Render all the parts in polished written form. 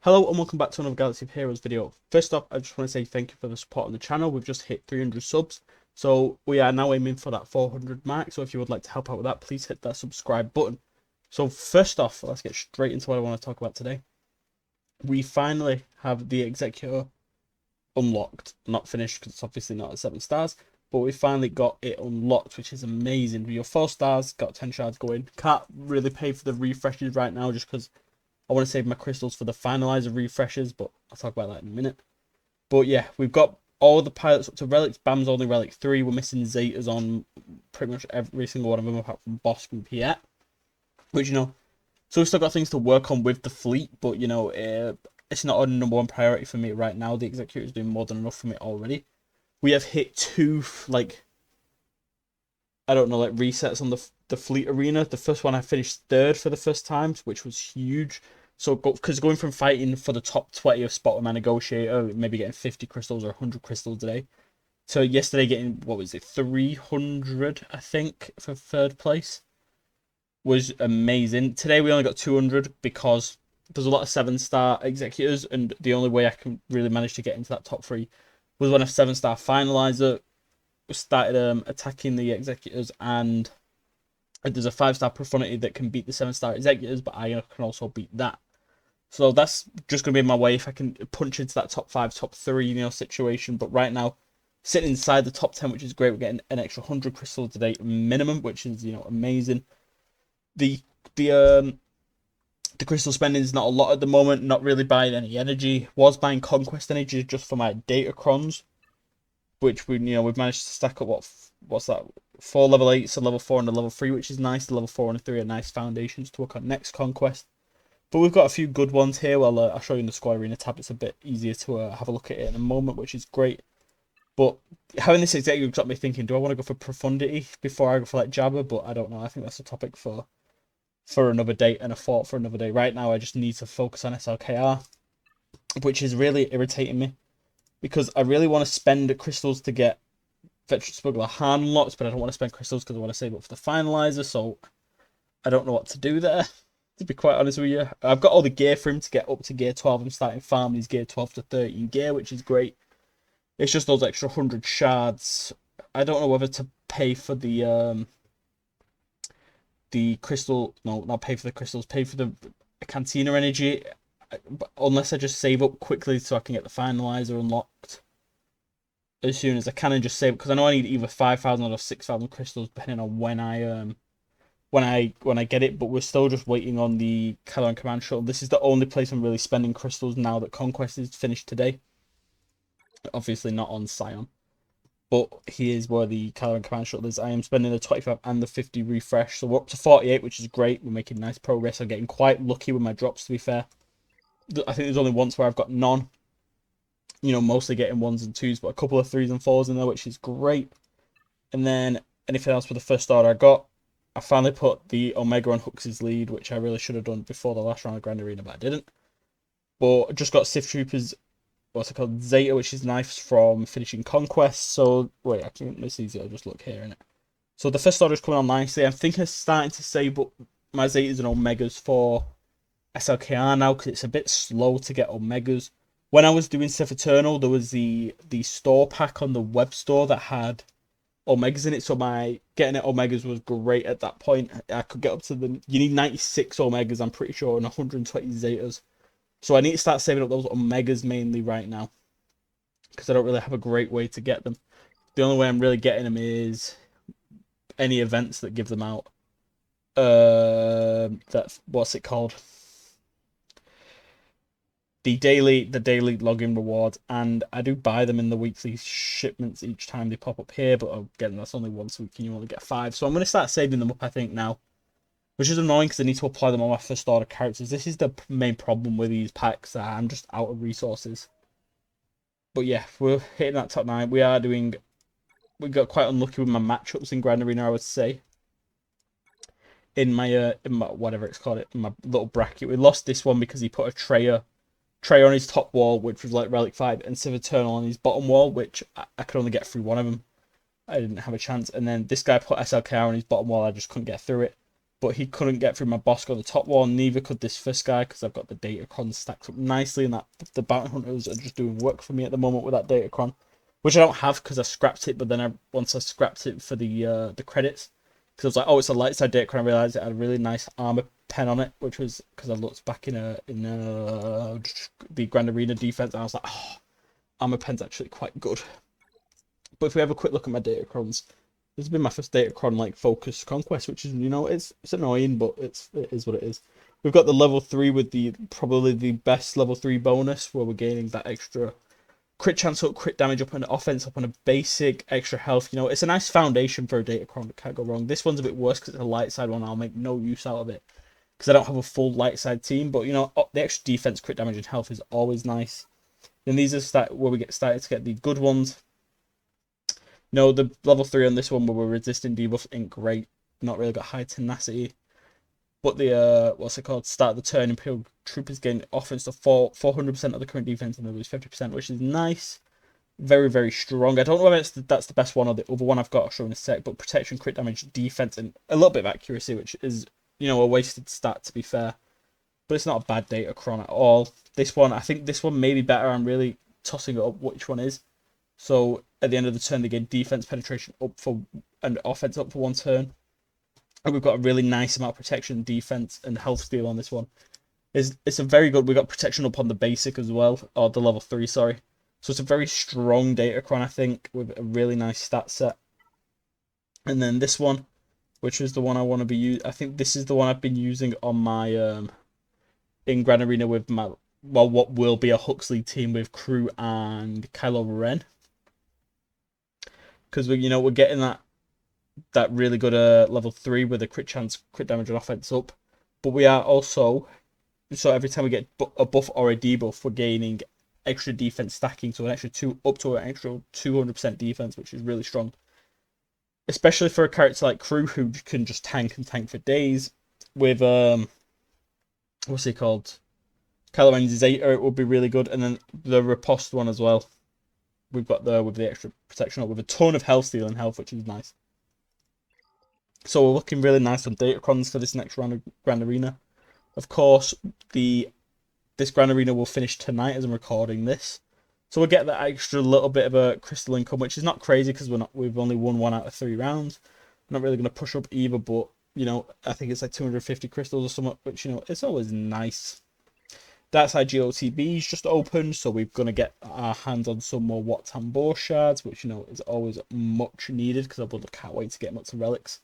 Hello and welcome back to another Galaxy of Heroes video. First off, I just want to say thank you for the support on the channel. We've just hit 300 subs, so we are now aiming for that 400 mark. So if you would like to help out with that, please hit that subscribe button. So first off, let's get straight into what I want to talk about today. We finally have the Executor unlocked. Not finished because it's obviously not at 7 stars, but we finally got it unlocked, which is amazing. Your 4 stars, got 10 shards going. Can't really pay for the refreshes right now just because I want to save my crystals for the finalizer refreshes, but I'll talk about that in a minute. But yeah, we've got all the pilots up to relics. Bam's only relic 3. We're missing Zetas on pretty much every single one of them apart from Bosk and Piet. Which, so we've still got things to work on with the fleet, but, it's not a number one priority for me right now. The Executor is doing more than enough for me already. We have hit 2, resets on the fleet arena. The first one I finished 3rd for the first time, which was huge. So, because going from fighting for the top 20 of spot with my negotiator, maybe getting 50 crystals or 100 crystals a day, to yesterday getting, 300, I think, for 3rd place, was amazing. Today we only got 200 because there's a lot of 7-star executors, and the only way I can really manage to get into that top 3 was when a 7-star finalizer started attacking the executors, and there's a 5-star profundity that can beat the 7-star executors, but I can also beat that. So that's just going to be my way if I can punch into that top 5, top 3, situation. But right now, sitting inside the top 10, which is great. We're getting an extra 100 crystals a day minimum, which is, amazing. The crystal spending is not a lot at the moment. Not really buying any energy. Was buying conquest energy just for my data crons, which we've managed to stack up. What's that? 4 level 8s, a level 4 and a level 3, which is nice. The level 4 and a 3 are nice foundations to work on next conquest. But we've got a few good ones here. Well, I'll show you in the squad arena tab. It's a bit easier to have a look at it in a moment, which is great. But having this executive got me thinking, do I want to go for profundity before I go for Jabba? But I don't know. I think that's a topic for another day and a thought for another day. Right now, I just need to focus on SLKR, which is really irritating me because I really want to spend crystals to get Veteran Smuggler Han unlocked, but I don't want to spend crystals because I want to save up for the finalizer. So I don't know what to do there. To be quite honest with you, I've got all the gear for him to get up to gear 12. I'm starting farming his gear 12 to 13 gear, which is great. It's just those extra 100 shards. I don't know whether to pay for the crystal. No, not pay for the crystals. Pay for the cantina energy, unless I just save up quickly so I can get the finalizer unlocked as soon as I can and just save, because I know I need either 5,000 or 6,000 crystals depending on when I get it. But we're still just waiting on the Caloran Command Shuttle. This is the only place I'm really spending crystals now that Conquest is finished today. Obviously not on Scion, but here's where the Caloran Command Shuttle is. I am spending the 25 and the 50 refresh, so we're up to 48, which is great. We're making nice progress. I'm getting quite lucky with my drops, to be fair. I think there's only once where I've got none. Mostly getting 1s and 2s, but a couple of 3s and 4s in there, which is great. And then anything else for the first order I got. I finally put the Omega on Hooks' lead, which I really should have done before the last round of Grand Arena, but I didn't. But I just got Sith Troopers, Zeta, which is nice from finishing Conquest. So, wait, I can it's easy, I'll just look here, innit? So the first order is coming on nicely. I'm thinking of starting to save up my Zetas and Omegas for SLKR now, because it's a bit slow to get Omegas. When I was doing Sith Eternal, there was the store pack on the web store that had Omegas in it, so my getting it Omegas was great at that point. I could get up to you need 96 Omegas, I'm pretty sure, and 120 Zetas. So I need to start saving up those Omegas mainly right now, because I don't really have a great way to get them. The only way I'm really getting them is any events that give them out. That's what's it called? The daily login rewards, and I do buy them in the weekly shipments each time they pop up here, but again, that's only once a week and you only get 5. So I'm going to start saving them up, I think, now, which is annoying because I need to apply them on my first order characters. This is the main problem with these packs. I'm just out of resources. But yeah, we're hitting that top 9. We got quite unlucky with my matchups in Grand Arena, I would say. In my whatever it's called, in my little bracket, we lost this one because he put a Trey on his top wall, which was like Relic 5, and Sith Eternal on his bottom wall, which I could only get through one of them. I didn't have a chance. And then this guy put SLKR on his bottom wall, I just couldn't get through it. but he couldn't get through my boss on the top one. Neither could this first guy because I've got the Datacron stacked up nicely, and that the bounty hunters are just doing work for me at the moment with that Datacron, which I don't have because I scrapped it. But then once I scrapped it for the credits, because I was like, oh, it's a light side Datacron, I realized it had a really nice armor pen on it, which was because I looked back in the Grand Arena defense, and I was like, oh, armor pen's actually quite good. But if we have a quick look at my Datacrons, this has been my first Datacron like focus conquest, which is, you know, it's annoying, but it is what it is. We've got the level 3 with probably the best level 3 bonus, where we're gaining that extra crit chance up, crit damage up, and offense up on a basic, extra health. You know, it's a nice foundation for a Datacron. It can't go wrong. This one's a bit worse because it's a light side one. I'll make no use out of it because I don't have a full light side team. But you know, the extra defense, crit damage, and health is always nice. Then these are where we get started to get the good ones. No, the level 3 on this one where we're resisting debuff ain't great. Not really got high tenacity. But the, what's it called? Start of the turn, Imperial Troopers gain offense to 400% of the current defense and they lose 50%, which is nice. Very, very strong. I don't know whether that's the best one or the other one I've got, I'll show in a sec. But protection, crit damage, defense, and a little bit of accuracy, which is, you know, a wasted stat to be fair. But it's not a bad Datacron at all. This one, I think this one may be better. I'm really tossing it up which one is. So at the end of the turn, they get defense penetration up for and offense up for 1 turn. And we've got a really nice amount of protection, defense, and health steal on this one. It's a very good. We got protection up on the basic as well, or the level 3, sorry. So it's a very strong Datacron, I think, with a really nice stat set. And then this one, which is the one I want to be using. I think this is the one I've been using on my in Grand Arena with my, well, what will be a Huxley team with Crew and Kylo Ren. Because we're getting that really good level 3 with a crit chance, crit damage, and offense up. But we are also, so every time we get a buff or a debuff, we're gaining extra defense stacking, so an extra up to an extra 200% defense, which is really strong. Especially for a character like Crew who can just tank for days. With what's he called? Kylo Ren's Zeta, it would be really good, and then the riposte one as well. We've got with the extra protection up with a ton of health steal and health, which is nice. So we're looking really nice on Datacrons for this next round of Grand Arena. Of course, this Grand Arena will finish tonight as I'm recording this. So we'll get that extra little bit of a crystal income, which is not crazy because we've only won 1 out of 3 rounds. I'm not really going to push up either, but you know, I think it's like 250 crystals or something, which, you know, it's always nice. That side GOTB is just open, so we're going to get our hands on some more Wat Tambor shards, which, you know, is always much needed because I can't wait to get lots of relics.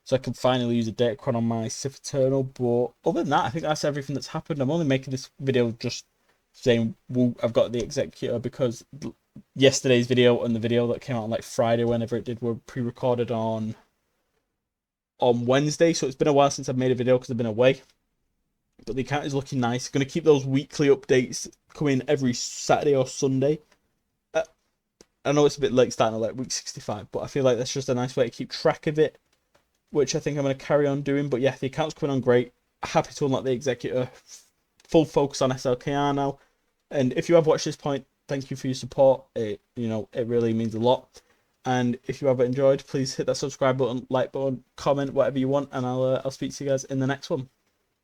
So I can finally use a Datacron on my Sith Eternal. But other than that, I think that's everything that's happened. I'm only making this video just saying, well, I've got the Executor because yesterday's video and the video that came out on like Friday, whenever it did, were pre-recorded on Wednesday. So it's been a while since I've made a video because I've been away. But the account is looking nice. Going to keep those weekly updates coming every Saturday or Sunday. I know it's a bit late starting at like week 65, but I feel like that's just a nice way to keep track of it, which I think I'm going to carry on doing. But yeah, the account's coming on great. Happy to unlock the Executor. Full focus on SLKR now. And if you have watched this point, thank you for your support. It really means a lot. And if you have enjoyed, please hit that subscribe button, like button, comment, whatever you want, and I'll speak to you guys in the next one.